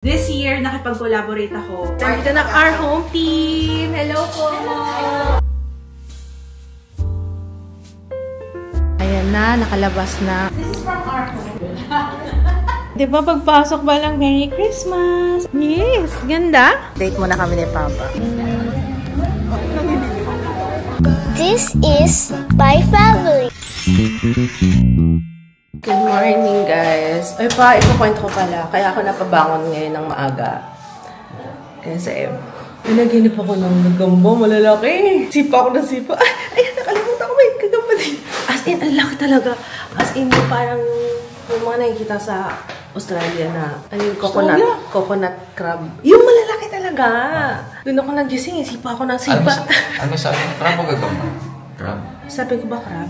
This year, nakipag-collaborate ako. Nandito na our home team! Hello po! Ayan na, nakalabas na. This is from our home. Diba pagpasok ba lang Merry Christmas? Yes! Ganda! Date muna kami ni Papa. This is my family. Good morning, guys. Ay pa, ikukwento ko pala. Kaya ako napabangon ngayon ng maaga. Kasi, pinaginip ako ng gagamba, malalaki. Sipa ako ng sipa. Ay, nakalimutan ko, may gagamba din. As in, ang laki talaga. As in, parang yung mga nakikita sa Australia na, ano yung coconut crab. Yung malalaki talaga. Doon ako nagising, sipa ako ng sipa. Ano sabi mo? Crab o gagamba? Crab. Sabi ko ba crab?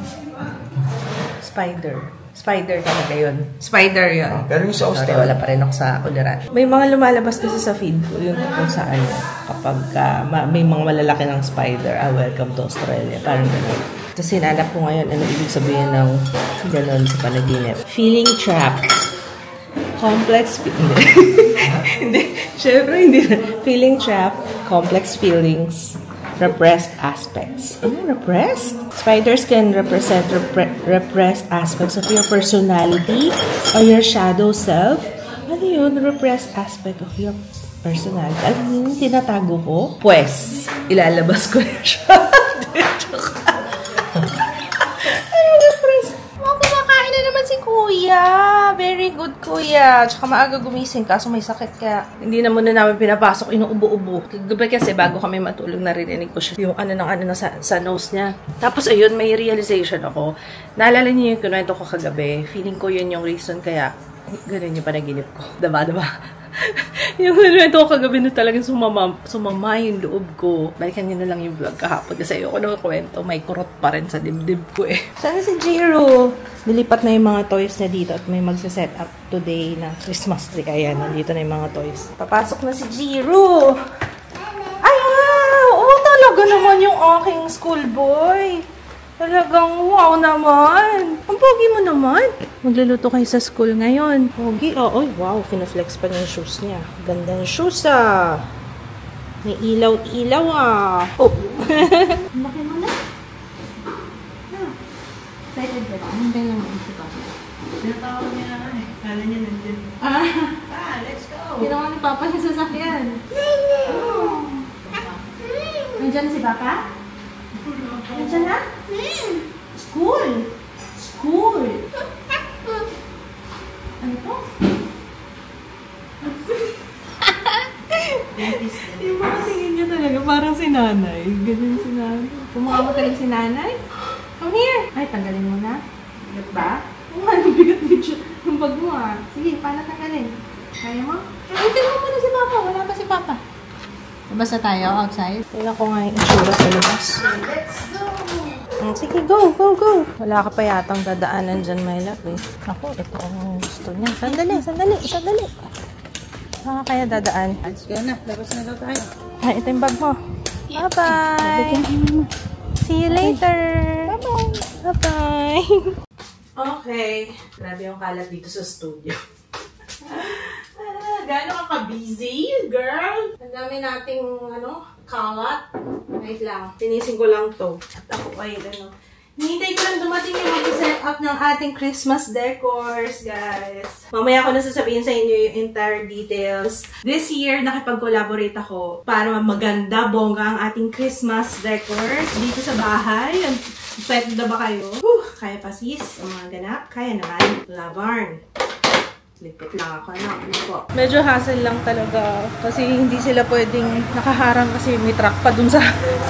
Spider. Spider talaga yun. Spider yun. Pero yung sa Australia. Sorry, wala pa rin ako sa uliran. May mga lumalabas kasi sa feed ko. Yun kung saan. Kapag may mga malalaki ng spider, welcome to Australia. Parang gano'n. Tapos sinanap ko ngayon, ano ibig sabihin ng gano'n sa panaginip. Feeling trap. Complex hindi. Syempre, hindi na. Feeling trap. Complex feelings. Repressed aspects. Ano repressed? Spiders can represent repressed aspects of your personality or your shadow self. Ano yun? Repressed aspect of your personality. Ano yun? Tinatago ko? Pues, ilalabas ko na siya. Ano repressed? Kumakain na naman si Kuya. Very good, Kuya. Tsaka maaga gumising, kaso may sakit kaya hindi na muna namin pinapasok, inuubo-ubo. Gabi kasi bago kami matulog, narinig ko siya yung sa nose niya. Tapos ayun, may realization ako. Naalala niyo yung kinuwento ko kagabi. Feeling ko yun yung reason kaya ganun yung panaginip ko. Diba? Yung kinuwento ko kagabi na talagang sumama yung loob ko. Balikan niyo na lang yung vlog kahapon kasi ayoko na kwento. May kurot pa rin sa dibdib ko eh. Sana si Jiro? Nilipat na yung mga toys niya dito at may magsa-set up today na Christmas tree. Kaya nandito na yung mga toys. Papasok na si Jiro! Ay, wow! Oh, talaga naman yung aking schoolboy. Talagang wow naman. Ang pogi mo naman. Magluluto kayo sa school ngayon. Pogi. Oh, wow. Pinaflex pa niya yung shoes niya. Ganda yung shoes ah. May ilaw-ilaw ah. Oh. Laki mo na. Excited ba? Hintay lang mo si Papa. Sinatawag niya na eh. Kala niya nandiyan. Let's go. Ginawa ni Papa yung sasakyan. Nandiyan si Papa? Nandiyan na? School. Ano to? Yung mga tingin niya talaga parang si nanay. Ganyan si nanay. Kumakawa ka rin si nanay? Come here. Ay, tanggalin mo na. Bigat ba? Ano bigat niya? Yung bag mo ah. Sige, paano tanggalin? Kaya mo? Ay, tingnan mo na si Papa. Wala pa si Papa. Labas na tayo outside. Tingnan ko nga yung itsura sa labas. Let's go! Sige, go! Wala ka pa yatang dadaanan dyan, my love eh. Ako, ito ang gusto niya. Sandali. Saan kaya dadaan? Let's go na. Labas na daw tayo. Ay, ito yung bag mo. Bye-bye! See you later! Bye-bye! Okay. Grabe yung kalat dito sa studio. Gano'n ka busy, girl? Ang dami nating, kalat. Wait lang. Tinisin ko lang to. At ako ay, hinihintay ko lang dumating yung mag-set up ng ating Christmas decors, guys. Mamaya ko na sasabihin sa inyo yung entire details. This year, nakipag-collaborate ako para maganda, bongga ang ating Christmas decors dito sa bahay. Excited na ba kayo? Kaya pa sis, ang mga ganap. Kaya naman. Lavarn. Lipit lang ako, ano po. Medyo hassle lang talaga kasi hindi sila pwedeng nakaharang kasi may truck pa dun sa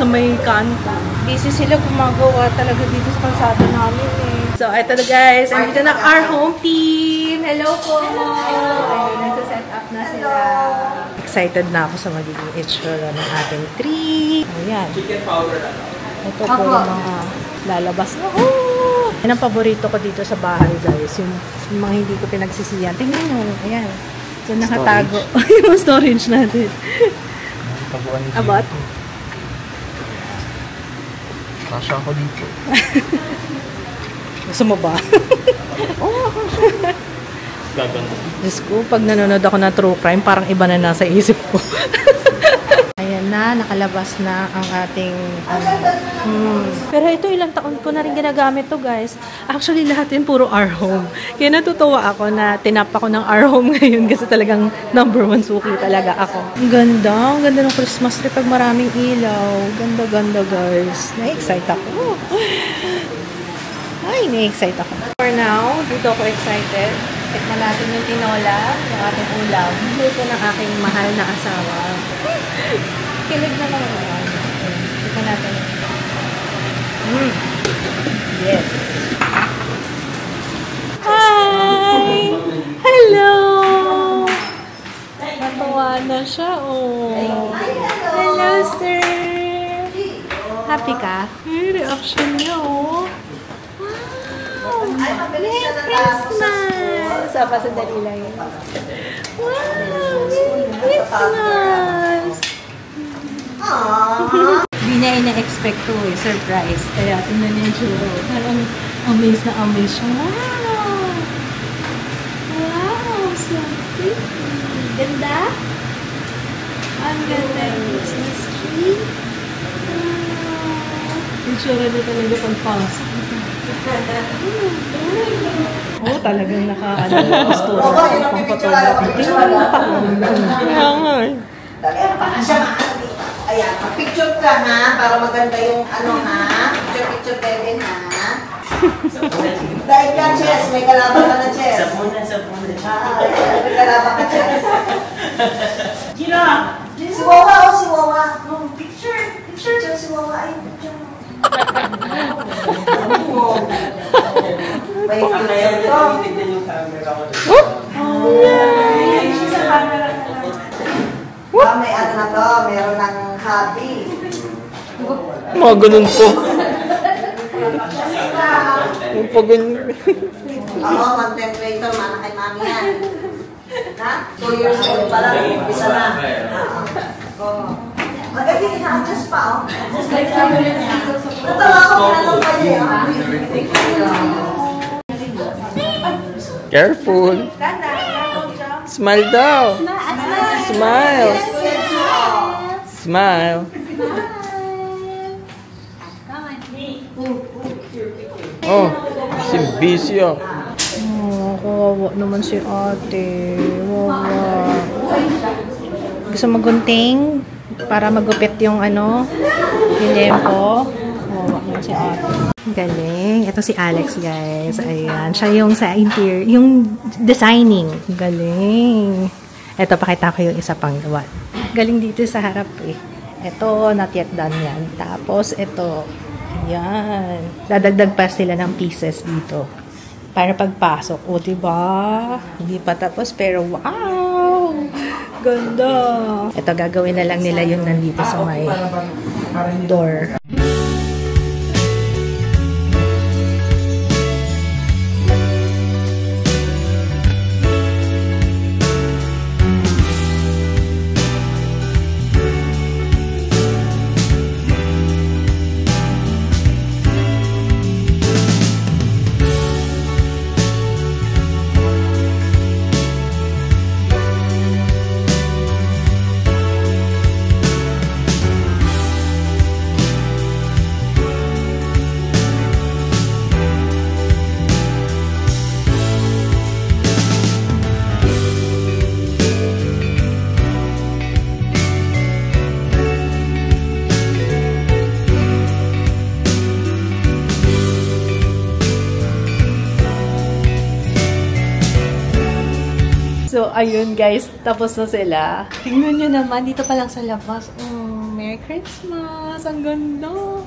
may kanto. Busy sila gumagawa talaga dito sa kalsada namin eh. So, eto na guys. Andito na our home team. Hello po! Ayun, nagsa-set up na sila. Excited na ako sa magiging itsura ng ating tree. Ayan. Chicken powder na. Ito po yung mga lalabas na. Yan ang paborito ko dito sa bahay, guys. Yung mga hindi ko pinagsisiyan. Tingnan nyo. Ayan. So, nakatago. Yung storage natin. Abot? Kasha ako dito. Gusto mo ba? Oo, kasha. gaganda. Diyos ko, pag nanonood ako ng true crime, parang iba na nasa isip ko. Ayan na, nakalabas na ang ating... Pero ito, ilang taon ko na rin ginagamit to, guys. Actually, lahat yun puro R-Home. Kaya natutuwa ako na tinap ako ng R-Home ngayon kasi talagang #1 suki talaga ako. Ang ganda ng Christmas tree pag maraming ilaw. Ganda, guys. Na-excite ako. Ay, na-excite ako. For now, dito ako excited. Tikman natin yung tinola, yung ating ulam. Luto ng aking mahal na asawa. Kilig na naman. Tikman natin. Yes. Hi! Hello! Natuwa na siya, oh. Hello, sir! Happy ka? Yung reaction niya, oh. Wow! Merry Christmas! Sapa, sandali lang yun. Wow! Merry Christmas! Hindi na ina-expect to eh. Surprise. Kaya tingnan niya yung churo. Parang amazed na amazed siya. Wow! Wow! So pretty! Ganda? Ang ganda yung Christmas tree. Wow! Yung churo na talaga pagpasok. Oh, talagang naka-gusto. Pang-photography. Kaya nga eh. Ayan, picture ka ha, para maganda yung ano ha. Picture bebe ha. Dahil ka, Chess, may kalaban ka na, Chess. Sabuna. May kalaban ka, Chess. Gina! Si Wawa, oh, si Wawa. Picture, si Wawa. Ay, picture. May Kaya picture to. titignan yung camera ko. She's a camera na lang. May ano na to, meron ng hobby. Mga ganun po. Yung pag ganun. Oo, content creator, mana kay mami yan. Ha? 2 years old pa lang, isa na. Oo. Maganda ina-adjust pa, oh. Natawa ko na lang pa niya, Careful. Smile daw. Smile. Smile. Oh, si busy oh. Oh, kawawa naman si ate. Wawa. Gusto magunting para magupit yung ano, yung lempo. Wawa naman si ate. Galing. Ito si Alex, guys. Ayan. Siya yung sa interior, yung designing. Galing. Ito, pakita ko yung isa pang gawa. Galing dito sa harap eh. Ito, not yet done yan. Tapos, ito. Ayan. Dadagdag pa sila ng pieces dito. Para pagpasok. O, diba? Hindi pa tapos, pero wow! Ganda! Ito, gagawin na lang nila yung nandito sa may door. So, ayun guys, tapos na sila. Tingnan nyo naman, dito pa lang sa labas. Oh, Merry Christmas! Ang ganda!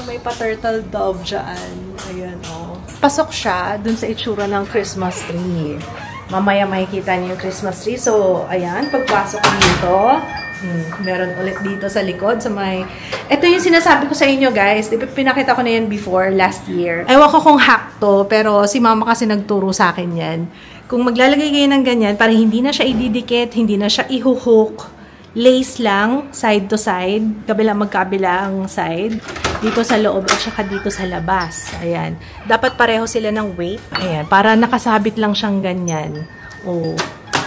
May pa-turtle dove dyan. Ayan, oh. Pasok siya dun sa itsura ng Christmas tree. Mamaya makikita niyo yung Christmas tree. So, ayan, pagpasok ko dito, meron ulit dito sa likod, sa may... Ito yung sinasabi ko sa inyo, guys. Pinakita ko na yan before, last year. Ewan ko kung hack to, pero si mama kasi nagturo sa akin yan. Kung maglalagay kayo ng ganyan, parang hindi na siya ididikit, hindi na siya ihuhook, lace lang, side to side. Magkabilang side. Dito sa loob at saka dito sa labas. Ayan. Dapat pareho sila ng weight. Ayan. Para nakasabit lang siyang ganyan. Oh.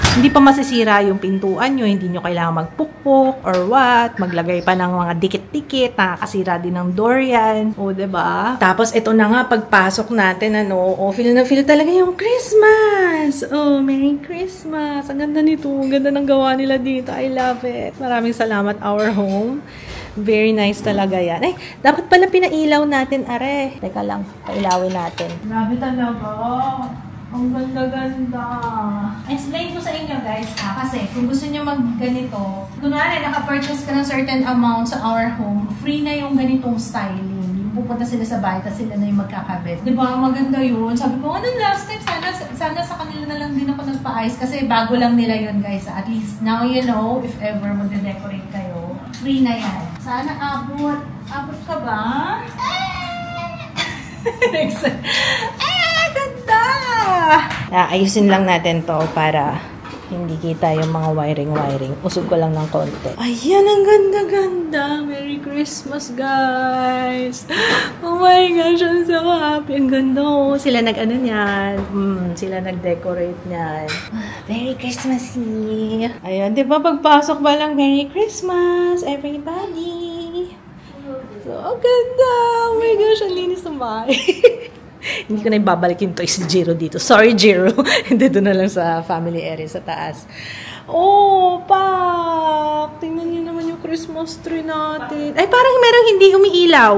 Hindi pa masisira yung pintuan nyo. Hindi nyo kailangan magpukpok or what. Maglagay pa ng mga dikit-dikit. Nakakasira din ng door yan. O, diba? Tapos, ito na nga, pagpasok natin, feel na feel talaga yung Christmas. Oh, Merry Christmas. Ang ganda nito. Ang ganda ng gawa nila dito. I love it. Maraming salamat, Our Home. Very nice talaga yan. Ay, dapat pala pinailaw natin, are. Teka lang, pailawin natin. Grabe talaga. Ang ganda-ganda. Explain ko sa inyo, guys, kasi kung gusto nyo mag-ganito, kunwari, naka-purchase ka ng certain amount sa Our Home, free na yung ganitong styling. Yung pupunta sila sa bahay, kasi sila na yung magkakabit. Diba? Maganda yun. Sabi ko, last time, sana sa kanila na lang din ako nagpa-ayos, kasi bago lang nila yun, guys. At least, now you know, if ever mag-decorate kayo, free na yan. Sana abot. Abot ka ba? Ganda! Ayusin lang natin to para hindi kita yung mga wiring. Usog ko lang ng konti. Ayan, ang ganda-ganda. Merry Christmas, guys! Oh my gosh, I'm so happy. Ang ganda. Sila nag-ano niyan. Sila nag-decorate niyan. Merry Christmasy! Ayan, di ba pagpasok ba lang, Merry Christmas, everybody! So, ang ganda! Oh my gosh, ang linis ng bahay. Hindi ko na ibabalik yung toys si Jiro dito. Sorry, Jiro. Hindi, doon na lang sa family area sa taas. Oh, pak! Tingnan niyo naman yung Christmas tree natin. Ay, parang merong hindi umiilaw.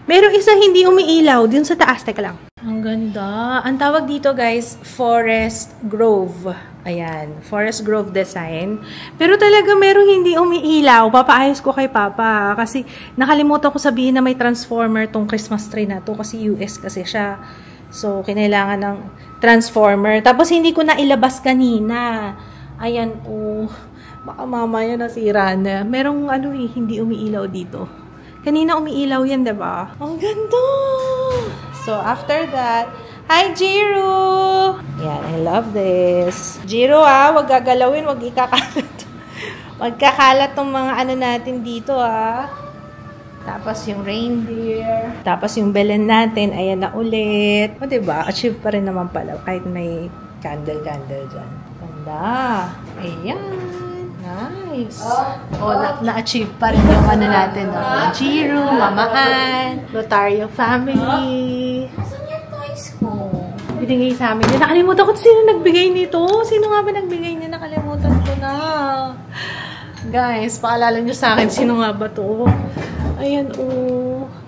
Merong isang hindi umiilaw. Dun sa taas. Teka lang. Ang ganda. Ang tawag dito, guys, Forest Grove. Ayan. Forest Grove design. Pero talaga merong hindi umiilaw. Papaayos ko kay Papa. Kasi nakalimutan ko sabihin na may transformer tong Christmas tree na to. Kasi US kasi siya. So, kinailangan ng transformer. Tapos, hindi ko na ilabas kanina. Ayan, oh. Baka mamaya nasira na. Merong hindi umiilaw dito. Kanina umiilaw yan, diba? Ang ganda! So, after that, hi, Jiro! Yan, I love this. Jiro, wag gagalawin, wag ikakalat. Wag kakalat tong mga natin dito, Tapos yung reindeer. Tapos yung Belen natin, ayan na ulit. O, diba? Achieve pa rin naman pala. Kahit may candle dyan. Ganda. Ayan. Nice. Na-achieve pa rin yung natin. Jiro, Mama Ann, Lotario family. Asan yung toys ko? Binigay sa amin. Nakalimutan ko sino nagbigay nito. Sino nga ba nagbigay niya? Nakalimutan ko na. Guys, paalala nyo sa akin sino nga ba to. Ayan,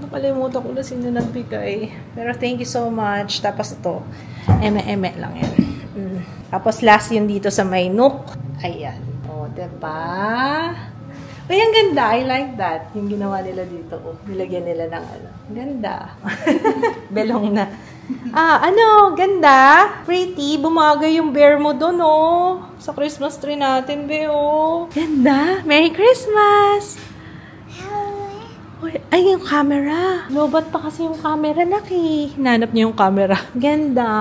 nakalimutan ko na sino nagbigay. Pero thank you so much. Tapos ito, eme lang yan. Tapos last yun dito sa may nook. Ayan. Diba? Uy, ang ganda. I like that. Yung ginawa nila dito. Nilagyan nila ng Ganda. Belong na. Ganda. Pretty. Bumagay yung bear mo doon, sa Christmas tree natin, Ganda. Merry Christmas! Uy, ay, yung camera. Lobat pa kasi yung camera, Naki. Hinanap niya yung camera. Ganda.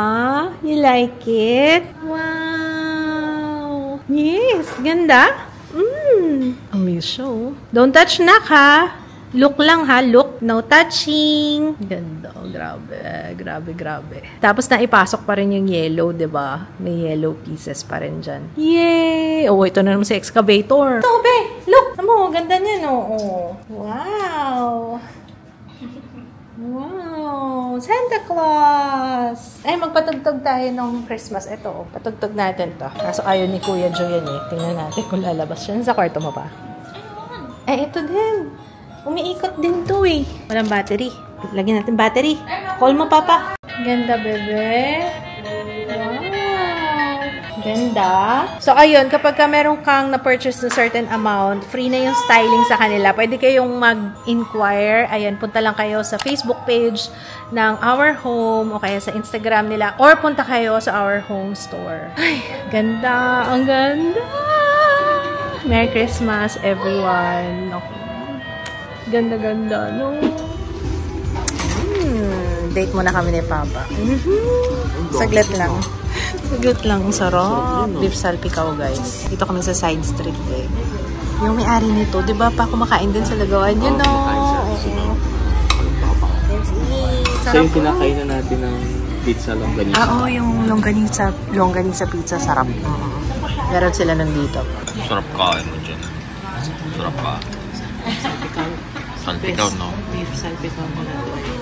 You like it? Wow. Yes. Ganda. Amaze show. Don't touch, Nak, ha? Look lang, ha? Look. No touching. Ganda. Grabe. Tapos naipasok pa rin yung yellow, diba? May yellow pieces pa rin dyan. Yay! Ito na naman si excavator. Ito, be! Look! Amo, ganda niya, no? Wow! Wow! Santa Claus! Ay, magpatugtog tayo ng Christmas. Ito, patugtog natin to. Kaso ayaw ni Kuya Joe yan, Tingnan natin kung lalabas siya. Sa kwarto mo pa? Ito din. Umiikot din to, Walang battery. Lagyan natin battery. Call mo, Papa. Ganda, bebe. Wow! Ganda. So, ayun, kapag meron kang na-purchase na certain amount, free na yung styling sa kanila. Pwede kayong mag-inquire. Ayan, punta lang kayo sa Facebook page ng Our Home o kaya sa Instagram nila or punta kayo sa Our Home store. Ay, ganda. Ang ganda. Merry Christmas, everyone. Ganda-ganda, no? Date muna kami ni Papa. Saglit lang. Good lang, sarap. Beef salpikaw, guys. Dito kami sa side street eh. Yung may-ari nito, di ba pa kumakain din sa Lagawan? You know. Let's eat. So yung kinakain na natin ng pizza longganisa. Oo, yung longganisa pizza, sarap. Meron sila nandito. Sarap kain mo dyan. Sarap ka. Salpikaw. Salpikaw, no? Beef salpikaw mo na ito.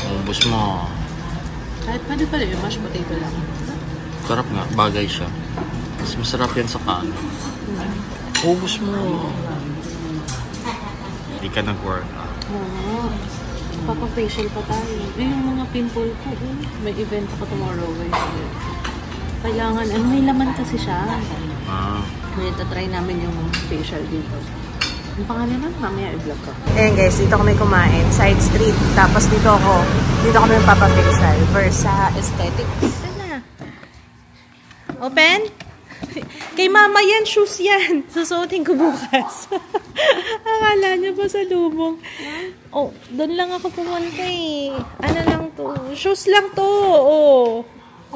Ubus mo. Kahit pwede pala yung mashed potato lang. Sarap nga, bagay siya. Mas masarap yan sa kain. Ubus mo. Hindi ka nag-work. Oo. Papa-facial pa tayo. Yung mga pimple ko, may event ako tomorrow. Kailangan, may laman kasi siya. Ngayon, try namin yung facial dito. Ang pangalan nun? Mamaya i-vlog ko. Ayan guys, dito kami kumain. Side street. Tapos dito kami papa-facial. Versa Aesthetics. Sana. Open? Kay mama yan, shoes yan. Susuotin ko bukas. Akala niya pa sa lubong. Oh, doon lang ako pumunta eh. Ano lang to? Shoes lang to. Oh.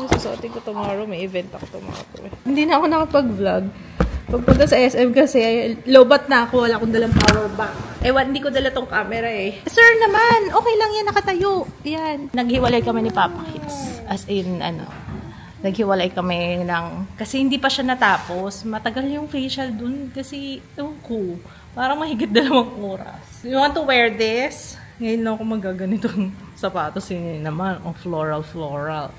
Susuotin ko tomorrow. May event ako tomorrow. Hindi na ako nakapag-vlog. Pagpunta sa SM kasi, lobat na ako. Wala akong dalang power bank. Ewan, hindi ko dala tong camera eh. Sir naman, okay lang yan, nakatayo. Yan. Naghiwalay kami ni Papa Kids. As in, naghiwalay kami kasi hindi pa siya natapos. Matagal yung facial dun kasi, ko, parang mahigit 2 oras. You want to wear this? Ngayon lang ako magaganitong sapatos. Yun naman, floral.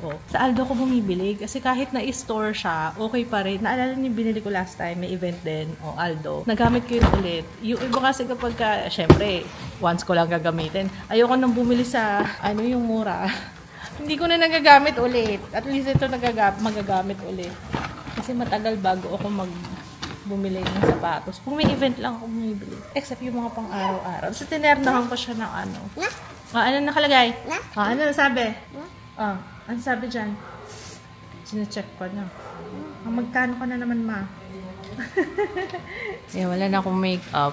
Oh. Sa Aldo ko bumibili kasi kahit na-store siya, okay pa rin. Naalala niyo, binili ko last time, may event din, Aldo. Nagamit ko yun ulit. Yung iba kasi kapag, syempre, once ko lang gagamitin. Ayoko nang bumili sa, yung mura. Hindi ko na nagagamit ulit. At least ito magagamit ulit. Kasi matagal bago ako bumili ng sapatos. Kung may event lang ako bumibili. Except yung mga pang araw-araw. So, tinernahan ko siya ng ano nakalagay? Ano nasabi? Ano sabi dyan? Sine-check ko na. Magkano ko na naman, ma? Wala na akong makeup.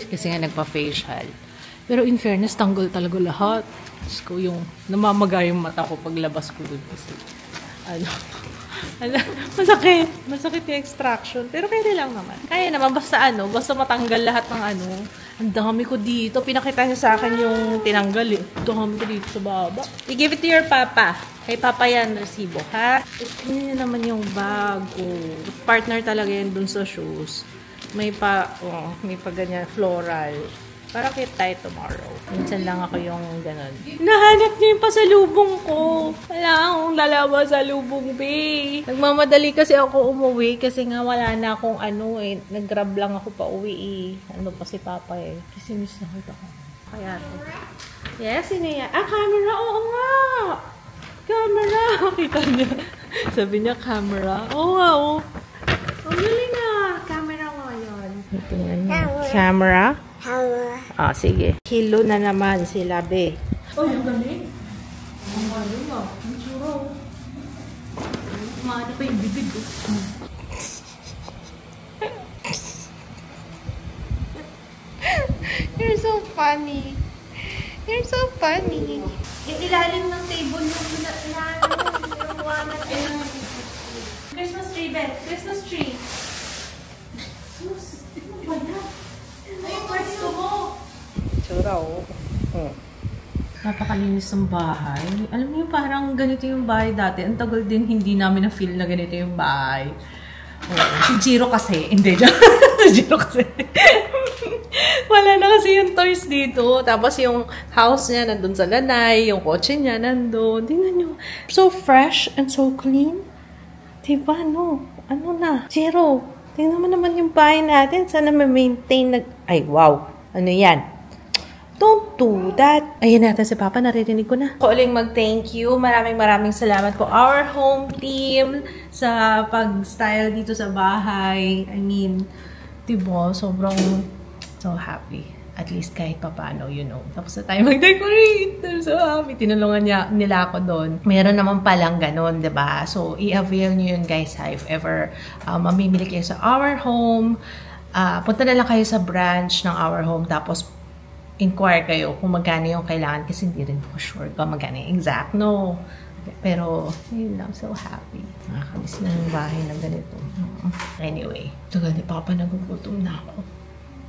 Kasi nga nagpa-facial. Pero in fairness, tanggol talaga lahat. Ko yung namamaga yung mata ko paglabas ko dun kasi masakit yung extraction, pero pwede lang naman, kaya naman, basta matanggal lahat ng ang dami ko dito, pinakita niya sa akin yung tinanggal dami ko dito sa baba. I-give it to your papa, kay papa yan, resibo ha. Ito niya naman yung bag, partner talaga yan dun sa shoes, may pa ganyan floral. Para cute tayo tomorrow. Minsan lang ako yung ganun. Nahanap niya yung pasalubong ko. Wala akong dalawa sa lubong, be. Nagmamadali kasi ako umuwi kasi nga wala na akong nag-grab lang ako pa uwi Ano pa si Papa Kasi miss na ako. Kaya to. Yes, sino yan? Camera! Oo nga! Camera! Kita niya. Sabi niya, camera. Oo nga, Ang galing na. Camera mo yun. Camera? Sige. Kilo na naman sila, be. Ang galing. Ang galing Ang tsura, Maano pa yung bibig, You're so funny. You're so funny. Yung ilalim ng table yung Christmas tree, be. Christmas tree. Tsura, Napakalinis ng bahay. Alam niyo, parang ganito yung bahay dati. Ang tagal din, hindi namin na-feel na ganito yung bahay. Si Jiro kasi. Hindi, si Jiro kasi. Wala na kasi yung toys dito. Tapos yung house niya nandun sa lanay. Yung kotse niya nandun. Tingnan niyo. So fresh and so clean. Diba, no? Ano na? Jiro, tingnan mo naman yung bahay natin. Sana ma-maintain Ay, wow. Ano yan? Don't do that. Ayan natin si Papa. Naririnig ko na. Ako uling mag-thank you. Maraming salamat po. Our home team sa pag-style dito sa bahay. I mean, diba? Sobrang so happy. At least kahit papaano, Tapos na tayo mag-decorate. I'm so happy. Tinulungan nila ako doon. Meron naman palang ganun, diba? So, i-avail nyo yun, guys, ha? If ever mamimili kayo sa Our Home, punta na lang kayo sa branch ng Our Home. Tapos, inquire kayo kung magkano yung kailangan. Kasi hindi rin ko sure kung magkano yung exact. No. Pero, yun lang, so happy. Nakakamiss na yung bahay na ganito. Anyway, tagal ni Papa, nagugutom na ako.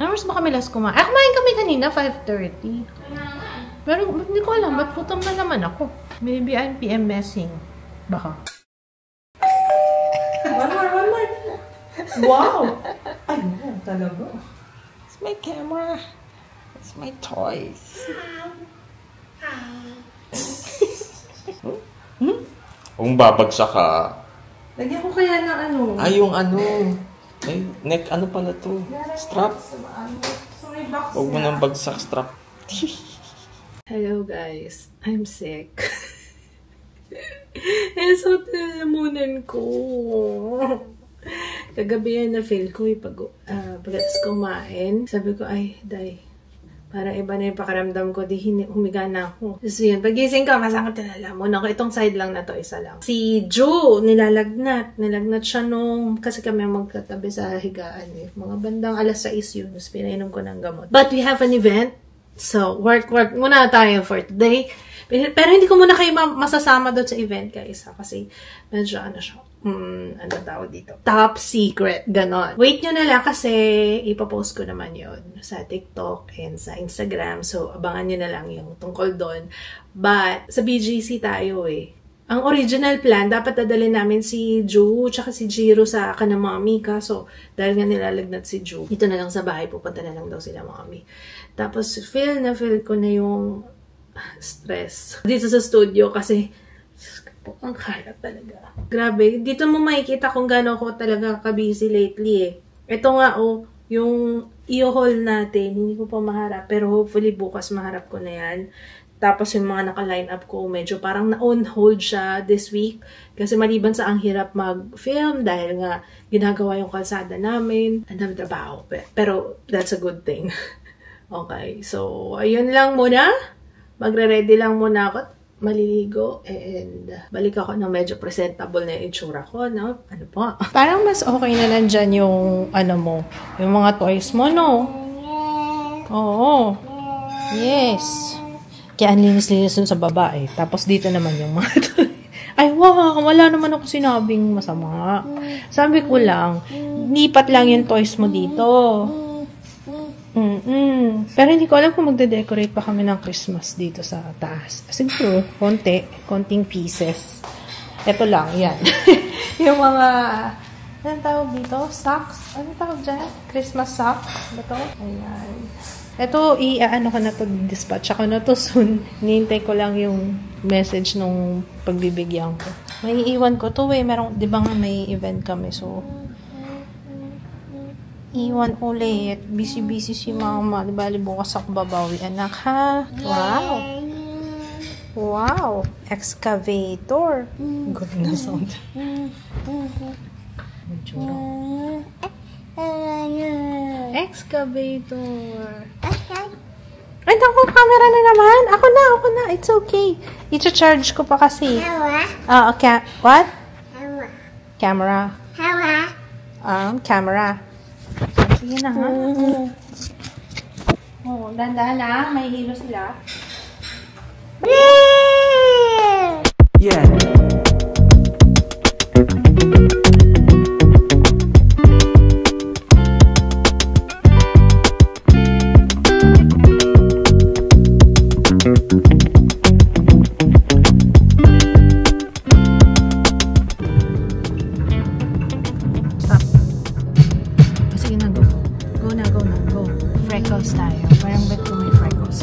Ano oras ba kami last kumain? Ay, kumain kami kanina, 5:30. Pero hindi ko alam, ba't gutom na naman ako? Maybe I'm PMSing. Baka. One more. Wow! Ay, no, talaga. It's my camera. It's my toys. Kung babagsak ka, Lagyan ko kaya ng ano. ay yung ano, ay neck ano pala to, strap. Huwag mo nang bagsak strap. Hello guys, I'm sick. So, talamunan ko. Kagabi yan na-feel ko pagkatas kumain. Sabi ko, ay, day. Para iba na yung pakaramdam ko, di humiga na ako. So yun, pagising ka, masakit na lalamunan ko. Itong side lang na to, isa lang. Si Ju, nilalagnat. Nilalagnat siya nung, kasi kami magkatabi sa higaan. Mga bandang 6:00 yun. Tapos pinainom ko ng gamot. But we have an event. So, work muna tayo for today. Pero hindi ko muna kayo masasama doon sa event, guys. Kasi medyo ano siya. Ano tawag dito? Top secret. Ganon. Wait nyo na lang kasi ipapost ko naman yon sa TikTok and sa Instagram. So, abangan nyo na lang yung tungkol doon. But, sa BGC tayo eh. Ang original plan, dapat dadalhin namin si Ju tsaka si Jiro sa kanamami. Kaso, dahil nga nilalagnat si Ju, dito na lang sa bahay, pupunta na lang daw sila mami. Tapos, feel ko na yung stress dito sa studio kasi ang kalat talaga. Grabe. Dito mo makikita kung gaano ako talaga ka-busy lately eh. Ito nga yung i-haul natin, hindi ko pa maharap. Pero hopefully bukas maharap ko na yan. Tapos yung mga naka-line up ko, medyo parang na-on hold siya this week. Kasi maliban sa ang hirap mag-film dahil nga ginagawa yung kalsada namin. Ang dami trabaho. Pero that's a good thing. Okay. So, ayun lang muna. Magre-ready lang muna ako. Maliligo and balik ako ng medyo presentable na yung itsura ko, no? Ano po? Parang mas okay na nandyan yung, ano mo, yung mga toys mo, no? Oo. Yes. Kaya ang linis-linis dun sa baba, eh. Tapos dito naman yung mga toys. Ay, wow! Wala naman ako sinabing masama. Sabi ko lang, lipat lang yung toys mo dito. Pero hindi ko alam kung magde-decorate pa kami ng Christmas dito sa taas. Siguro, konting pieces. Ito lang, yan. Yung mga, anong tawag dito? Socks? Anong tawag dyan? Christmas socks? Ito? Ayan. Ito, ano ko na to, dispatch ako na to soon. Nihintay ko lang yung message nung pagbibigyan ko. May iwan ko to eh. Merong, di ba nga may event kami, so iwan ulit. Busy si mama. Di ba, bukas ako babawi, anak, ha? Wow! Wow! Excavator. Good na sound. Excavator. Ay, naku, camera na naman. Ako na. It's okay. I-charge ko pa kasi. Okay. What? Camera. Camera. Sige na, ha? Oh, dahan-dahan na. May hilo sila. Yeah. Freckles tayo. Parang ba't ko may freckles?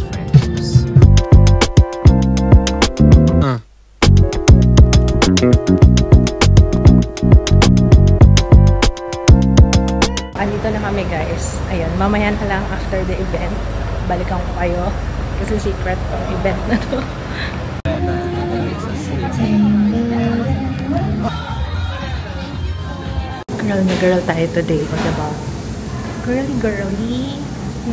Andito na kami, guys. Ayun, mamaya na lang after the event. Balikan ko kayo. Kasi secret tong event na to. Girl na girl tayo today. O, diba? Girly. So,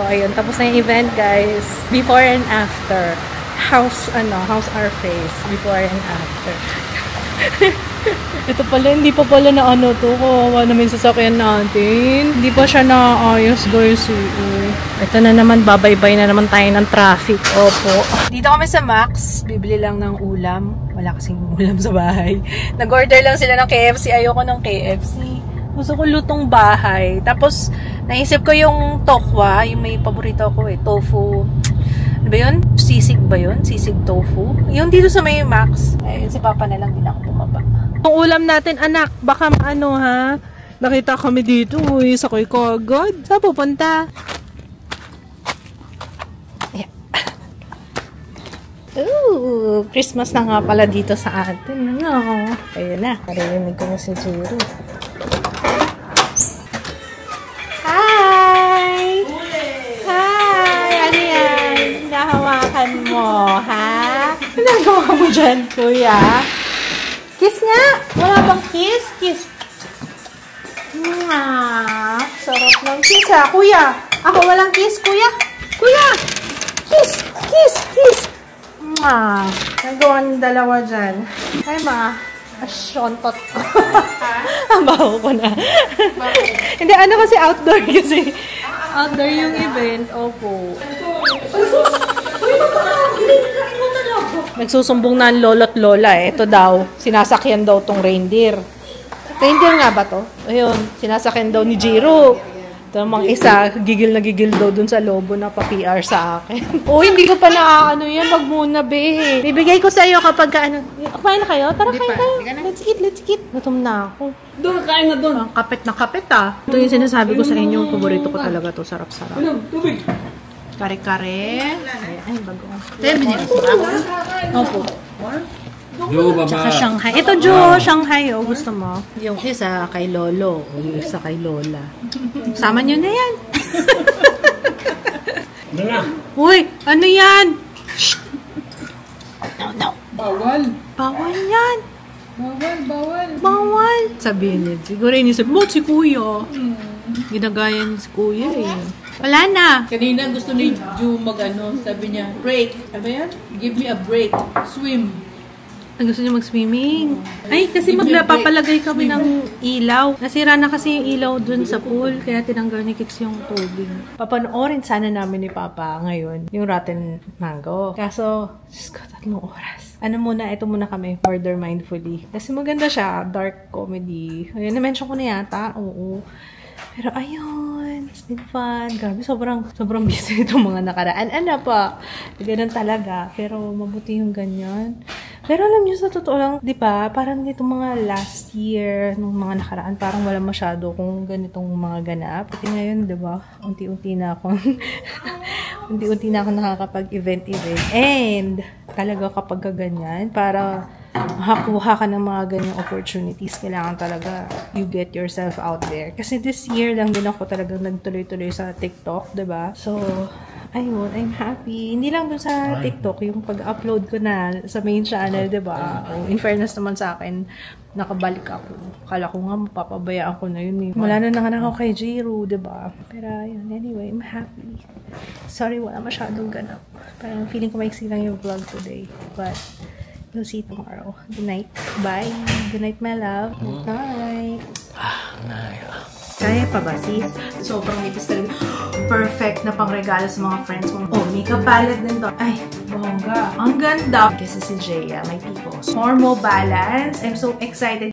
ayun. Tapos na yung event, guys. Before and after. How's our face? Before and after. Ito pala, hindi pa pala na ano to. Kawawa naman yung sasakyan natin. Hindi pa siya naayos, guys. Ito na naman, babaybay na naman tayo ng traffic. Opo. Dito kami sa Max. Bibili lang ng ulam. Wala kasing ulam sa bahay. Nag-order lang sila ng KFC. Ayoko ng KFC. Gusto ko lutong bahay. Tapos, naisip ko yung tokwa. Yung may paborito ko tofu. Ano ba yun? Sisig ba yun? Sisig tofu? Yung dito sa may Max. Ay, si Papa na lang din ako bumaba. Ang ulam natin, anak. Baka maano, ha? Nakita kami dito. Uy, sakoy ko agad. Saan pupunta? Yeah. Ooh, Christmas na nga pala dito sa atin. Ano? Ayun na. Narinig ko na si Jiro. Hi! Hi! Ano yan? Nahawakan mo, ha? Ano nagawa mo dyan, kuya? Kiss nga! Wala bang kiss? Kiss! Sarap ng kiss, ha? Kuya! Ako walang kiss, kuya! Kuya! Kiss! Kiss! Kiss! Nagawa ng dalawa dyan. Ay, ma. Asyontot ko. Ang baho ko na. Hindi, ano kasi outdoor kasi. Outdoor yung event. Opo. Nagsusumbong na ang lolo't lola Ito daw, sinasakyan daw tong reindeer. Reindeer nga ba to? Ayun, sinasakyan daw ni Jiro. Ito namang isa, gigil na gigil daw dun sa lobo na pa-PR sa akin. Hindi ko pa naaano yan. Wag muna, be. Bibigay ko sa iyo kapag ano. Kumain na kayo? Tara, kain kayo. Let's eat, let's eat. Gutom na ako. Doon, kain na doon. Kapit na kapit, Ito yung sinasabi ko sa inyo. Paborito ko talaga to. Sarap-sarap. Tubig. Kare-kare. Ay, bago. 10 minutes. Opo. Jo, baba. Tsaka Shanghai. Ito, Jo, Shanghai. Gusto mo? Yung isa kay Lolo. Yung isa kay Lola. Sama nyo na yan. Uy, ano yan? No. Bawal. Bawal yan. Bawal. Bawal. Sabihin niya. Siguro inisip mo, si Kuya. Ginagaya niya si Kuya Wala na. Kanina gusto ni Ju sabi niya, break. Sabi yan? Give me a break. Swim. Gusto niya mag-swimming. Ay, kasi magpapalagay kami ng ilaw. Nasira na kasi yung ilaw dun sa pool, kaya tinanggal ni Kix yung tubig. Papanoorin sana namin ni Papa ngayon yung Rotten Mango. Kaso, Diyos ko, 3 oras. Ito muna kami, Murder Mindfully. Kasi maganda siya, dark comedy. Ayun, na-mention ko na yata, oo. Pero ayun, it's been fun. Grabe, sobrang busy itong mga nakaraan. Ganun talaga. Pero mabuti yung ganyan. Pero alam niyo, sa totoo lang, di ba, parang itong mga last year, nung mga nakaraan, parang wala masyado kung ganitong mga ganap. Pati ngayon, di ba, unti-unti na akong nakakapag-event. And, talaga kapag ganyan, para makakuha ka ng mga ganyang opportunities, kailangan talaga you get yourself out there. Kasi this year lang din ako talagang nagtuloy-tuloy sa TikTok, diba? So, ayun, I'm happy. Hindi lang dun sa TikTok, yung pag-upload ko na sa main channel, diba? In fairness naman sa akin, nakabalik ako. Kala ko nga, mapapabayaan ko na yun. Wala na nga ako kay Jiro, diba? Pero, ayun, anyway, I'm happy. Sorry, wala masyadong ganap. Parang feeling ko maiksi lang yung vlog today. But, we'll see you tomorrow. Good night. Bye. Good night, my love. Good night. Kaya pa ba, sis? Sobrang nipis talaga. Perfect na pangregalo sa mga friends mo. Makeup palette din to. Ay, bongga. Ang ganda. Kasi si Jaya, may picos. More balance. I'm so excited.